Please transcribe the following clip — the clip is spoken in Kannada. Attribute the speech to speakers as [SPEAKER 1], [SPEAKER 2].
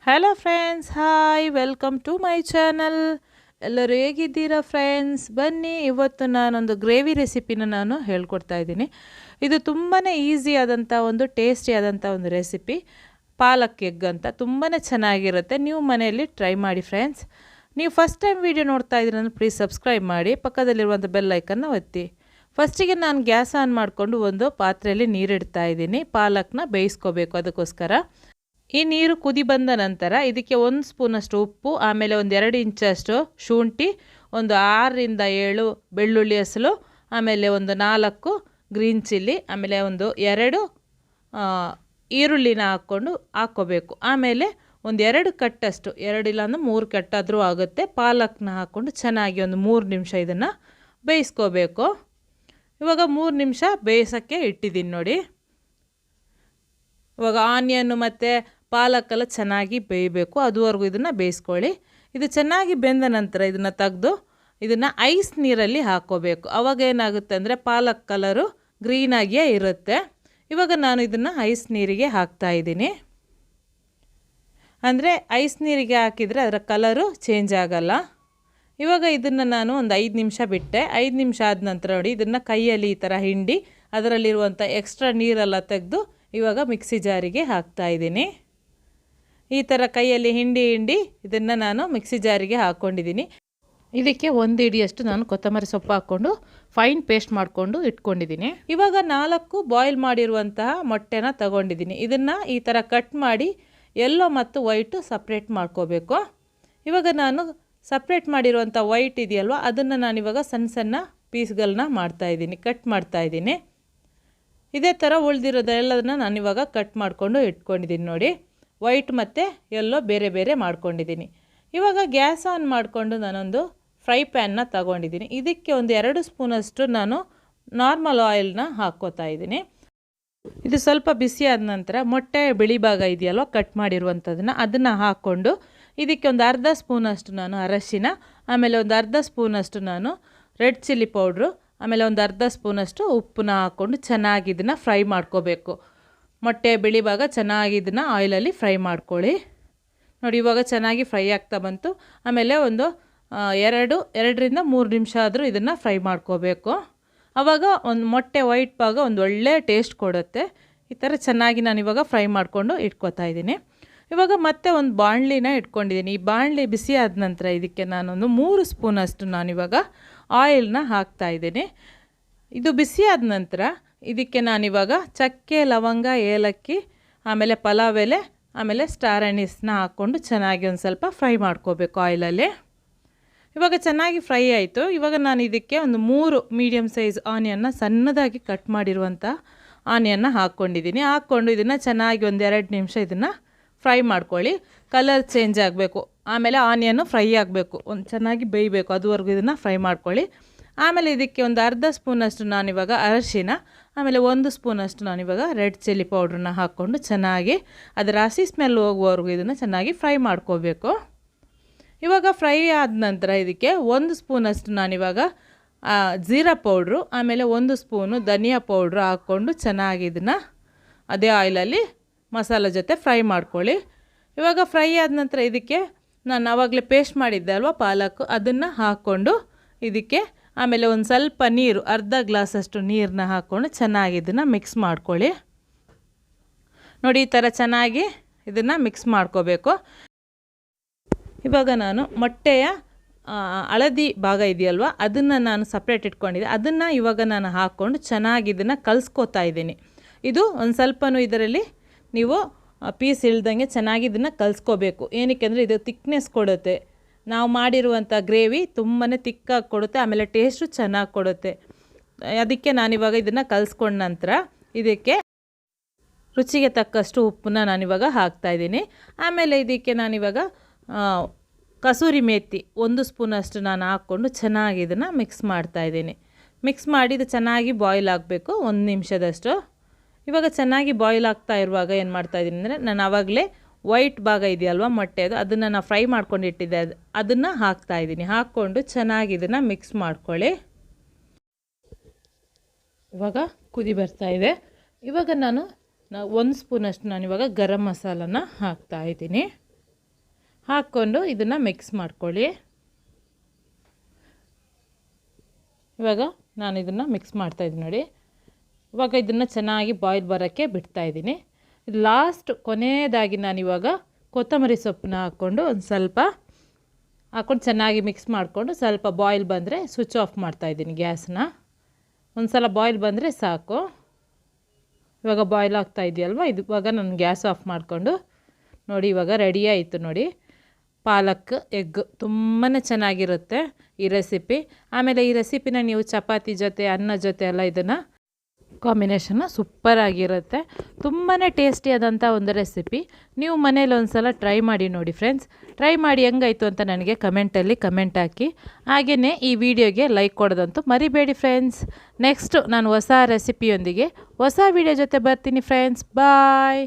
[SPEAKER 1] Hello friends, hi, welcome to my channel. ಎಲ್ಲರೂ ಹೇಗಿದ್ದೀರಾ ಫ್ರೆಂಡ್ಸ್? ಬನ್ನಿ, ಇವತ್ತು ನಾನೊಂದು ಗ್ರೇವಿ ರೆಸಿಪಿನ ನಾನು ಹೇಳ್ಕೊಡ್ತಾ ಇದ್ದೀನಿ. ಇದು ತುಂಬಾ ಈಸಿಯಾದಂಥ ಒಂದು ಟೇಸ್ಟಿಯಾದಂಥ ಒಂದು ರೆಸಿಪಿ, ಪಾಲಕ್ ಎಗ್ ಅಂತ. ತುಂಬಾ ಚೆನ್ನಾಗಿರುತ್ತೆ. ನೀವು ಮನೆಯಲ್ಲಿ ಟ್ರೈ ಮಾಡಿ ಫ್ರೆಂಡ್ಸ್. ನೀವು ಫಸ್ಟ್ ಟೈಮ್ ವಿಡಿಯೋ ನೋಡ್ತಾ ಇದ್ದೀರ ಅಂದರೆ ಪ್ಲೀಸ್ ಸಬ್ಸ್ಕ್ರೈಬ್ ಮಾಡಿ, ಪಕ್ಕದಲ್ಲಿರುವಂಥ ಬೆಲ್ ಐಕನ್ನ ಒತ್ತಿ. ಫಸ್ಟಿಗೆ ನಾನು ಗ್ಯಾಸ್ ಆನ್ ಮಾಡಿಕೊಂಡು ಒಂದು ಪಾತ್ರೆಯಲ್ಲಿ ನೀರಿಡ್ತಾ ಇದ್ದೀನಿ. ಪಾಲಕ್ನ ಬೇಯಿಸ್ಕೋಬೇಕು. ಅದಕ್ಕೋಸ್ಕರ ಈ ನೀರು ಕುದಿ ಬಂದ ನಂತರ ಇದಕ್ಕೆ 1 ಸ್ಪೂನಷ್ಟು ಉಪ್ಪು, ಆಮೇಲೆ ಒಂದು 2 ಇಂಚಷ್ಟು ಶುಂಠಿ, ಒಂದು 6ರಿಂದ 7 ಬೆಳ್ಳುಳ್ಳಿ ಹೆಸಲು, ಆಮೇಲೆ ಒಂದು 4 ಗ್ರೀನ್ ಚಿಲ್ಲಿ, ಆಮೇಲೆ ಒಂದು 2 ಈರುಳ್ಳಿನ ಹಾಕ್ಕೋಬೇಕು. ಆಮೇಲೆ ಒಂದು 2 ಕಟ್ಟಷ್ಟು, 2 ಇಲ್ಲ ಅಂದ್ರೆ 3 ಕಟ್ಟಾದರೂ ಆಗುತ್ತೆ, ಪಾಲಕ್ನ ಹಾಕ್ಕೊಂಡು ಚೆನ್ನಾಗಿ ಒಂದು 3 ನಿಮಿಷ ಇದನ್ನು ಬೇಯಿಸ್ಕೋಬೇಕು. ಇವಾಗ 3 ನಿಮಿಷ ಬೇಯಿಸೋಕ್ಕೆ ಇಟ್ಟಿದ್ದೀನಿ ನೋಡಿ. ಇವಾಗ ಆನಿಯನ್ನು ಮತ್ತು ಪಾಲಕ್ಕೆಲ್ಲ ಚೆನ್ನಾಗಿ ಬೇಯಬೇಕು, ಅದುವರೆಗೂ ಇದನ್ನು ಬೇಯಿಸ್ಕೊಳ್ಳಿ. ಇದು ಚೆನ್ನಾಗಿ ಬೆಂದ ನಂತರ ಇದನ್ನು ತೆಗೆದು ಇದನ್ನು ಐಸ್ ನೀರಲ್ಲಿ ಹಾಕ್ಕೋಬೇಕು. ಅವಾಗ ಏನಾಗುತ್ತೆ ಅಂದರೆ ಪಾಲಕ್ ಕಲರು ಗ್ರೀನಾಗಿಯೇ ಇರುತ್ತೆ. ಇವಾಗ ನಾನು ಇದನ್ನು ಐಸ್ ನೀರಿಗೆ ಹಾಕ್ತಾಯಿದ್ದೀನಿ. ಅಂದರೆ ಐಸ್ ನೀರಿಗೆ ಹಾಕಿದರೆ ಅದರ ಕಲರು ಚೇಂಜ್ ಆಗಲ್ಲ. ಇವಾಗ ಇದನ್ನು ನಾನು ಒಂದು 5 ನಿಮಿಷ ಬಿಟ್ಟೆ. 5 ನಿಮಿಷ ಆದ ನಂತರ ನೋಡಿ, ಇದನ್ನು ಕೈಯಲ್ಲಿ ಈ ಥರ ಹಿಂಡಿ ಅದರಲ್ಲಿರುವಂಥ ಎಕ್ಸ್ಟ್ರಾ ನೀರೆಲ್ಲ ತೆಗೆದು ಇವಾಗ ಮಿಕ್ಸಿ ಜಾರಿಗೆ ಹಾಕ್ತಾಯಿದ್ದೀನಿ. ಈ ಥರ ಕೈಯಲ್ಲಿ ಹಿಂಡಿ ಇದನ್ನು ನಾನು ಮಿಕ್ಸಿ ಜಾರಿಗೆ ಹಾಕ್ಕೊಂಡಿದ್ದೀನಿ. ಇದಕ್ಕೆ 1 ಹಿಡಿಯಷ್ಟು ನಾನು ಕೊತ್ತಂಬರಿ ಸೊಪ್ಪು ಹಾಕ್ಕೊಂಡು ಫೈನ್ ಪೇಸ್ಟ್ ಮಾಡಿಕೊಂಡು ಇಟ್ಕೊಂಡಿದ್ದೀನಿ. ಇವಾಗ 4 ಬಾಯ್ಲ್ ಮಾಡಿರುವಂತಹ ಮೊಟ್ಟೆನ ತಗೊಂಡಿದ್ದೀನಿ. ಇದನ್ನು ಈ ಥರ ಕಟ್ ಮಾಡಿ ಯೆಲ್ಲೋ ಮತ್ತು ವೈಟು ಸಪ್ರೇಟ್ ಮಾಡ್ಕೋಬೇಕು. ಇವಾಗ ನಾನು ಸಪ್ರೇಟ್ ಮಾಡಿರುವಂಥ ವೈಟ್ ಇದೆಯಲ್ವ, ಅದನ್ನು ನಾನಿವಾಗ ಸಣ್ಣ ಸಣ್ಣ ಪೀಸ್ಗಳನ್ನ ಮಾಡ್ತಾಯಿದ್ದೀನಿ, ಕಟ್ ಮಾಡ್ತಾಯಿದ್ದೀನಿ. ಇದೇ ಥರ ಉಳಿದಿರೋದೆಲ್ಲದನ್ನ ನಾನಿವಾಗ ಕಟ್ ಮಾಡಿಕೊಂಡು ಇಟ್ಕೊಂಡಿದ್ದೀನಿ ನೋಡಿ. ವೈಟ್ ಮತ್ತು ಯೆಲ್ಲೋ ಬೇರೆ ಬೇರೆ ಮಾಡ್ಕೊಂಡಿದ್ದೀನಿ. ಇವಾಗ ಗ್ಯಾಸ್ ಆನ್ ಮಾಡಿಕೊಂಡು ನಾನೊಂದು ಫ್ರೈ ಪ್ಯಾನ್ನ ತಗೊಂಡಿದ್ದೀನಿ. ಇದಕ್ಕೆ ಒಂದು 2 ಸ್ಪೂನಷ್ಟು ನಾನು ನಾರ್ಮಲ್ ಆಯಿಲ್ನ ಹಾಕ್ಕೋತಾ ಇದ್ದೀನಿ. ಇದು ಸ್ವಲ್ಪ ಬಿಸಿ ಆದ ನಂತರ ಮೊಟ್ಟೆ ಬಿಳಿ ಭಾಗ ಇದೆಯಲ್ವ, ಕಟ್ ಮಾಡಿರುವಂಥದ್ದನ್ನು ಅದನ್ನು ಹಾಕ್ಕೊಂಡು ಇದಕ್ಕೆ ಒಂದು ಅರ್ಧ ಸ್ಪೂನಷ್ಟು ನಾನು ಅರಶಿನ, ಆಮೇಲೆ ಒಂದು ಅರ್ಧ ಸ್ಪೂನಷ್ಟು ನಾನು ರೆಡ್ ಚಿಲ್ಲಿ ಪೌಡ್ರು, ಆಮೇಲೆ ಒಂದು ಅರ್ಧ ಸ್ಪೂನಷ್ಟು ಉಪ್ಪನ್ನ ಹಾಕ್ಕೊಂಡು ಚೆನ್ನಾಗಿ ಇದನ್ನು ಫ್ರೈ ಮಾಡ್ಕೋಬೇಕು. ಮೊಟ್ಟೆ ಬಿಳಿ ಭಾಗ ಚೆನ್ನಾಗಿ ಇದನ್ನು ಆಯಿಲಲ್ಲಿ ಫ್ರೈ ಮಾಡ್ಕೊಳ್ಳಿ ನೋಡಿ. ಇವಾಗ ಚೆನ್ನಾಗಿ ಫ್ರೈ ಆಗ್ತಾ ಬಂತು. ಆಮೇಲೆ ಒಂದು 2ರಿಂದ 3 ನಿಮಿಷ ಆದರೂ ಇದನ್ನು ಫ್ರೈ ಮಾಡ್ಕೋಬೇಕು. ಆವಾಗ ಒಂದು ಮೊಟ್ಟೆ ವೈಟ್ ಭಾಗ ಒಂದು ಒಳ್ಳೆ ಟೇಸ್ಟ್ ಕೊಡುತ್ತೆ. ಈ ಥರ ಚೆನ್ನಾಗಿ ನಾನಿವಾಗ ಫ್ರೈ ಮಾಡಿಕೊಂಡು ಇಟ್ಕೋತಾ ಇದ್ದೀನಿ. ಇವಾಗ ಮತ್ತೆ ಒಂದು ಬಾಣಲಿನ ಇಟ್ಕೊಂಡಿದ್ದೀನಿ. ಈ ಬಾಣಲಿ ಬಿಸಿ ಆದ ನಂತರ ಇದಕ್ಕೆ ನಾನೊಂದು 3 ಸ್ಪೂನಷ್ಟು ನಾನಿವಾಗ ಆಯಿಲ್ನ ಹಾಕ್ತಾಯಿದ್ದೀನಿ. ಇದು ಬಿಸಿ ಆದ ನಂತರ ಇದಕ್ಕೆ ನಾನಿವಾಗ ಚಕ್ಕೆ, ಲವಂಗ, ಏಲಕ್ಕಿ, ಆಮೇಲೆ ಪಲಾವ್ ಎಲೆ, ಆಮೇಲೆ ಸ್ಟಾರ್ ಅನೀಸ್ನ ಹಾಕ್ಕೊಂಡು ಚೆನ್ನಾಗಿ ಒಂದು ಸ್ವಲ್ಪ ಫ್ರೈ ಮಾಡ್ಕೋಬೇಕು ಆಯಿಲಲ್ಲಿ. ಇವಾಗ ಚೆನ್ನಾಗಿ ಫ್ರೈ ಆಯಿತು. ಇವಾಗ ನಾನು ಇದಕ್ಕೆ ಒಂದು 3 ಮೀಡಿಯಮ್ ಸೈಜ್ ಆನಿಯನ್ನ ಸಣ್ಣದಾಗಿ ಕಟ್ ಮಾಡಿರುವಂಥ ಆನಿಯನ್ನ ಹಾಕ್ಕೊಂಡಿದ್ದೀನಿ. ಹಾಕ್ಕೊಂಡು ಇದನ್ನು ಚೆನ್ನಾಗಿ ಒಂದು 2 ನಿಮಿಷ ಇದನ್ನು ಫ್ರೈ ಮಾಡ್ಕೊಳ್ಳಿ. ಕಲರ್ ಚೇಂಜ್ ಆಗಬೇಕು, ಆಮೇಲೆ ಆನಿಯನ್ನು ಫ್ರೈ ಆಗಬೇಕು, ಒಂದು ಚೆನ್ನಾಗಿ ಬೇಯಬೇಕು, ಅದುವರೆಗೂ ಇದನ್ನು ಫ್ರೈ ಮಾಡ್ಕೊಳ್ಳಿ. ಆಮೇಲೆ ಇದಕ್ಕೆ ಒಂದು ಅರ್ಧ ಸ್ಪೂನಷ್ಟು ನಾನಿವಾಗ ಅರಶಿನ, ಆಮೇಲೆ 1 ಸ್ಪೂನಷ್ಟು ನಾನಿವಾಗ ರೆಡ್ ಚಿಲ್ಲಿ ಪೌಡ್ರನ್ನ ಹಾಕ್ಕೊಂಡು ಚೆನ್ನಾಗಿ ಅದರ ಹಸಿ ಸ್ಮೆಲ್ ಹೋಗುವವರೆಗೂ ಇದನ್ನು ಚೆನ್ನಾಗಿ ಫ್ರೈ ಮಾಡ್ಕೋಬೇಕು. ಇವಾಗ ಫ್ರೈ ಆದ ನಂತರ ಇದಕ್ಕೆ 1 ಸ್ಪೂನಷ್ಟು ನಾನಿವಾಗ ಜೀರಾ ಪೌಡ್ರು, ಆಮೇಲೆ 1 ಸ್ಪೂನು ಧನಿಯಾ ಪೌಡ್ರು ಹಾಕ್ಕೊಂಡು ಚೆನ್ನಾಗಿ ಇದನ್ನು ಅದೇ ಆಯಿಲಲ್ಲಿ ಮಸಾಲೆ ಜೊತೆ ಫ್ರೈ ಮಾಡ್ಕೊಳ್ಳಿ. ಇವಾಗ ಫ್ರೈ ಆದ ನಂತರ ಇದಕ್ಕೆ ನಾನು ಆವಾಗಲೇ ಪೇಸ್ಟ್ ಮಾಡಿದ್ದೆ ಅಲ್ವಾ ಪಾಲಕ್, ಅದನ್ನು ಹಾಕ್ಕೊಂಡು ಇದಕ್ಕೆ ಆಮೇಲೆ ಒಂದು ಸ್ವಲ್ಪ ನೀರು, ಅರ್ಧ ಗ್ಲಾಸಷ್ಟು ನೀರನ್ನ ಹಾಕ್ಕೊಂಡು ಚೆನ್ನಾಗಿ ಇದನ್ನು ಮಿಕ್ಸ್ ಮಾಡ್ಕೊಳ್ಳಿ ನೋಡಿ. ಈ ಥರ ಚೆನ್ನಾಗಿ ಇದನ್ನು ಮಿಕ್ಸ್ ಮಾಡ್ಕೋಬೇಕು. ಇವಾಗ ನಾನು ಮೊಟ್ಟೆಯ ಹಳದಿ ಭಾಗ ಇದೆಯಲ್ವ, ಅದನ್ನು ನಾನು ಸಪ್ರೇಟ್ ಇಟ್ಕೊಂಡಿದ್ದೆ. ಅದನ್ನು ಇವಾಗ ನಾನು ಹಾಕ್ಕೊಂಡು ಚೆನ್ನಾಗಿ ಇದನ್ನು ಕಲಿಸ್ಕೋತಾ ಇದ್ದೀನಿ. ಇದು ಒಂದು ಸ್ವಲ್ಪನೂ ಇದರಲ್ಲಿ ನೀವು ಪೀಸ್ ಇಳ್ದಂಗೆ ಚೆನ್ನಾಗಿ ಇದನ್ನು ಕಲಿಸ್ಕೋಬೇಕು. ಏನಕ್ಕೆ ಅಂದರೆ ಇದು ತಿಕ್ನೆಸ್ ಕೊಡುತ್ತೆ. ನಾವು ಮಾಡಿರುವಂಥ ಗ್ರೇವಿ ತುಂಬಾ ತಿಕ್ಕಾಗಿ ಕೊಡುತ್ತೆ, ಆಮೇಲೆ ಟೇಸ್ಟು ಚೆನ್ನಾಗಿ ಕೊಡುತ್ತೆ. ಅದಕ್ಕೆ ನಾನಿವಾಗ ಇದನ್ನು ಕಲಿಸ್ಕೊಂಡ ನಂತರ ಇದಕ್ಕೆ ರುಚಿಗೆ ತಕ್ಕಷ್ಟು ಉಪ್ಪನ್ನ ನಾನಿವಾಗ ಹಾಕ್ತಾಯಿದ್ದೀನಿ. ಆಮೇಲೆ ಇದಕ್ಕೆ ನಾನಿವಾಗ ಕಸೂರಿ ಮೇಥಿ 1 ಸ್ಪೂನಷ್ಟು ನಾನು ಹಾಕ್ಕೊಂಡು ಚೆನ್ನಾಗಿ ಇದನ್ನು ಮಿಕ್ಸ್ ಮಾಡ್ತಾಯಿದ್ದೀನಿ. ಮಿಕ್ಸ್ ಮಾಡಿ ಇದು ಚೆನ್ನಾಗಿ ಬಾಯ್ಲ್ ಆಗಬೇಕು 1 ನಿಮಿಷದಷ್ಟು. ಇವಾಗ ಚೆನ್ನಾಗಿ ಬಾಯ್ಲ್ ಆಗ್ತಾ ಇರುವಾಗ ಏನು ಮಾಡ್ತಾಯಿದ್ದೀನಿ ಅಂದರೆ, ನಾನು ಆವಾಗಲೇ ವೈಟ್ ಭಾಗ ಇದೆಯಲ್ವ ಮೊಟ್ಟೆದು, ಅದನ್ನು ನಾನು ಫ್ರೈ ಮಾಡ್ಕೊಂಡು ಇಟ್ಟಿದ್ದೆ, ಅದನ್ನು ಹಾಕ್ತಾಯಿದ್ದೀನಿ. ಹಾಕ್ಕೊಂಡು ಚೆನ್ನಾಗಿ ಇದನ್ನು ಮಿಕ್ಸ್ ಮಾಡ್ಕೊಳ್ಳಿ. ಇವಾಗ ಕುದಿ ಬರ್ತಾಯಿದೆ. ಇವಾಗ ನಾನು 1 ಸ್ಪೂನಷ್ಟು ನಾನಿವಾಗ ಗರಂ ಮಸಾಲನ ಹಾಕ್ತಾಯಿದ್ದೀನಿ. ಹಾಕ್ಕೊಂಡು ಇದನ್ನು ಮಿಕ್ಸ್ ಮಾಡ್ಕೊಳ್ಳಿ. ಇವಾಗ ನಾನು ಇದನ್ನು ಮಿಕ್ಸ್ ಮಾಡ್ತಾಯಿದ್ದೀನಿ ನೋಡಿ. ಇವಾಗ ಇದನ್ನು ಚೆನ್ನಾಗಿ ಬಾಯ್ಲ್ ಬರೋಕ್ಕೆ ಬಿಡ್ತಾಯಿದ್ದೀನಿ. ಲಾಸ್ಟ್ ಕೊನೆಯದಾಗಿ ನಾನಿವಾಗ ಕೊತ್ತಂಬರಿ ಸೊಪ್ಪನ್ನ ಹಾಕ್ಕೊಂಡು ಒಂದು ಸ್ವಲ್ಪ ಹಾಕ್ಕೊಂಡು ಚೆನ್ನಾಗಿ ಮಿಕ್ಸ್ ಮಾಡಿಕೊಂಡು ಸ್ವಲ್ಪ ಬಾಯ್ಲ್ ಬಂದರೆ ಸ್ವಿಚ್ ಆಫ್ ಮಾಡ್ತಾಯಿದ್ದೀನಿ ಗ್ಯಾಸನ್ನ. ಒಂದು ಸಲ ಬಾಯ್ಲ್ ಬಂದರೆ ಸಾಕು. ಇವಾಗ ಬಾಯ್ಲ್ ಆಗ್ತಾ ಇದೆಯಲ್ವ, ಇದು ಇವಾಗ ನಾನು ಗ್ಯಾಸ್ ಆಫ್ ಮಾಡಿಕೊಂಡು ನೋಡಿ ಇವಾಗ ರೆಡಿ ಆಯಿತು ನೋಡಿ ಪಾಲಕ್ ಎಗ್. ತುಂಬಾ ಚೆನ್ನಾಗಿರುತ್ತೆ ಈ ರೆಸಿಪಿ. ಆಮೇಲೆ ಈ ರೆಸಿಪಿನ ನೀವು ಚಪಾತಿ ಜೊತೆ ಅನ್ನ ಜೊತೆ ಎಲ್ಲ ಇದನ್ನು ಕಾಂಬಿನೇಷನ್ನು ಸೂಪರಾಗಿರುತ್ತೆ. ತುಂಬಾ ಟೇಸ್ಟಿಯಾದಂಥ ಒಂದು ರೆಸಿಪಿ. ನೀವು ಮನೇಲಿ ಒಂದು ಸಲ ಟ್ರೈ ಮಾಡಿ ನೋಡಿ ಫ್ರೆಂಡ್ಸ್. ಟ್ರೈ ಮಾಡಿ ಹೆಂಗಾಯಿತು ಅಂತ ನನಗೆ ಕಮೆಂಟಲ್ಲಿ ಕಮೆಂಟ್ ಹಾಕಿ. ಹಾಗೆಯೇ ಈ ವಿಡಿಯೋಗೆ ಲೈಕ್ ಕೊಡೋದಂತೂ ಮರಿಬೇಡಿ ಫ್ರೆಂಡ್ಸ್. ನೆಕ್ಸ್ಟು ನಾನು ಹೊಸ ರೆಸಿಪಿಯೊಂದಿಗೆ ಹೊಸ ವಿಡಿಯೋ ಜೊತೆ ಬರ್ತೀನಿ ಫ್ರೆಂಡ್ಸ್. ಬಾಯ್.